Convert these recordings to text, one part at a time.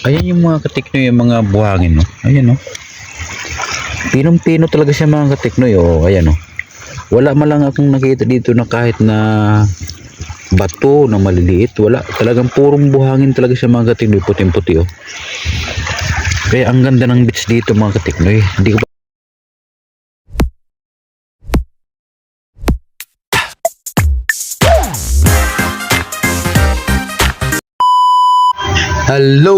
Ayan yung mga katiknoy, yung mga buhangin, no? Ayan, no? Pinong-pino talaga siya mga katiknoy, oh. Ayan, no? Wala man lang akong nakita dito na kahit na bato na maliliit. Wala. Talagang purong buhangin talaga siya mga katiknoy. Puting-puti, oh. Kaya ang ganda ng beach dito mga katiknoy. Hindi ko Hello!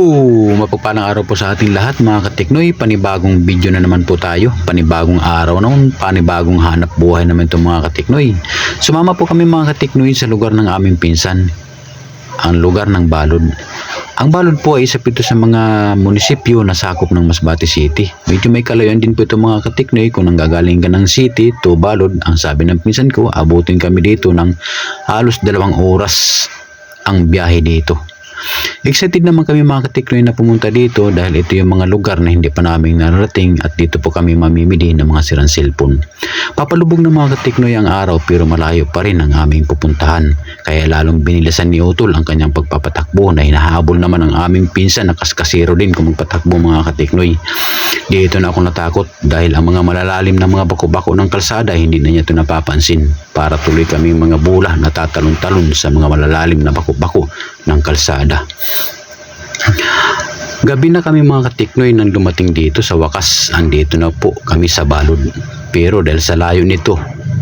Mapagpalang araw po sa ating lahat mga katiknoy. Panibagong video na naman po tayo. Panibagong araw naman. Panibagong hanap buhay naman itong mga katiknoy. Sumama po kami mga katiknoy sa lugar ng aming pinsan. Ang lugar ng Balod. Ang Balod po ay isa po ito sa mga munisipyo na sakop ng Masbate City. Medyo may kalayuan din po ito mga katiknoy. Kung nanggagaling ka ng city to Balod, ang sabi ng pinsan ko, abutin kami dito ng halos 2 oras ang biyahe dito. Excited naman kami mga katiknoy na pumunta dito dahil ito yung mga lugar na hindi pa namin nararating at dito po kami mamimili ng mga sirang cellphone. Papalubog ng mga katiknoy ang araw pero malayo pa rin ang aming pupuntahan. Kaya lalong binilasan ni Utol ang kanyang pagpapatakbo na hinahabol naman ang aming pinsan na kaskasero din kung magpatakbo mga katiknoy. Dito na ako natakot dahil ang mga malalalim na mga bako-bako ng kalsada hindi na niya ito napapansin. Para tuloy kami mga bula na tatalon-talon sa mga malalalim na bako-bako ng kalsada. Gabi na kami mga katiknoy nang dumating dito. Sa wakas, andito na po kami sa Balod. Pero dahil sa layo nito,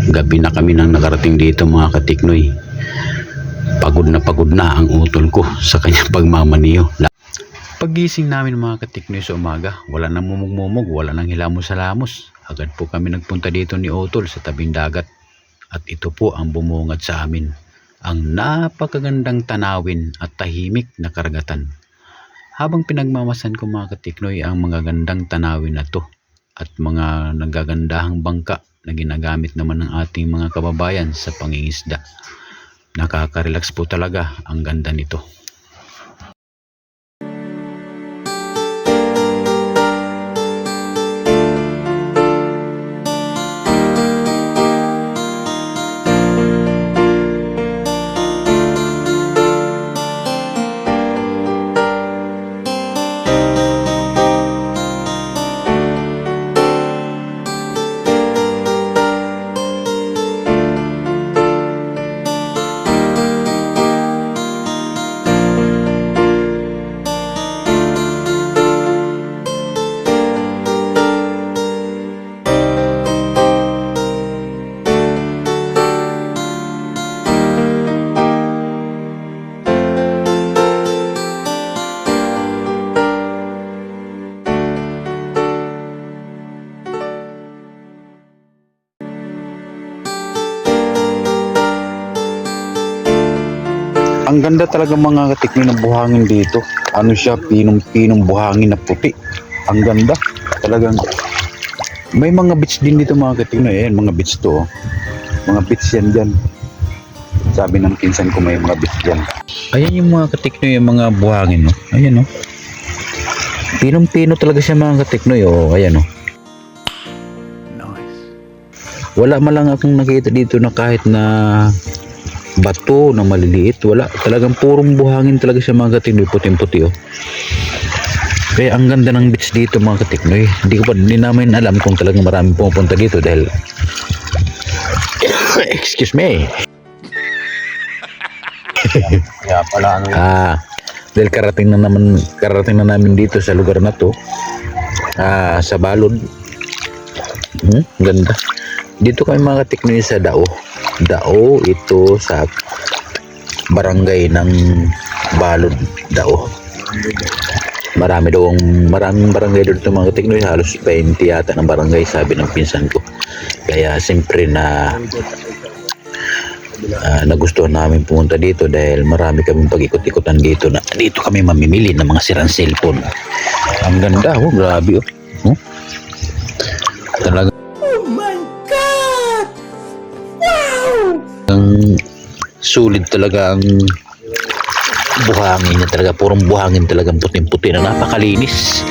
gabi na kami nang nakarating dito mga katiknoy. Pagod na ang utol ko sa kanyang pagmamaniho. Paggising namin mga katiknoy sa umaga, wala nang mumug-mumug, wala nang hilamos-salamos. Agad po kami nagpunta dito ni Utol sa tabing dagat. At ito po ang bumungad sa amin. Ang napakagandang tanawin at tahimik na karagatan. Habang pinagmamasan ko mga katiknoy ang mga gandang tanawin na to at mga nagagandahang bangka na ginagamit naman ng ating mga kababayan sa pangingisda. Nakaka-relax po talaga ang ganda nito. Ang ganda talaga mga katiknoy ng buhangin dito. Ano siya, pinong-pinong buhangin na puti. Ang ganda. Talagang may mga beach din dito mga katiknoy. Ayan, mga beach to. Mga beach yan dyan. Sabi ng pinsan ko may mga beach dyan. Ayan yung mga katiknoy, yung mga buhangin. No? Ayan, no? Pinong-pino talaga siya mga katiknoy. Oh. Ayan, no? Nice. Wala man lang akong nakita dito na kahit na bato na maliliit. Wala. Talagang purong buhangin talaga siya mga katiknoy. Puting-puti, oh. Kaya ang ganda ng beach dito mga katiknoy. Hindi namin alam kung talagang maraming pumupunta dito dahil excuse me. Kaya pala ano dahil karating na namin dito sa lugar na to. Sa Balod. Ganda. Dito kami mga katiknoy sa Dao. Dao ito sa barangay ng Balod, Dao. Maraming barangay doon mga katiknoy, halos 20 yata ng barangay sabi ng pinsan ko. Kaya siyempre na nagustuhan namin pumunta dito dahil marami kaming pag-ikot-ikotan dito na dito kami mamimili ng mga sirang cellphone. Ang ganda, oh, grabe, oh. Talaga ang sulit talaga ang buhangin niya talaga, purong buhangin talagang puting-puti na napakalinis.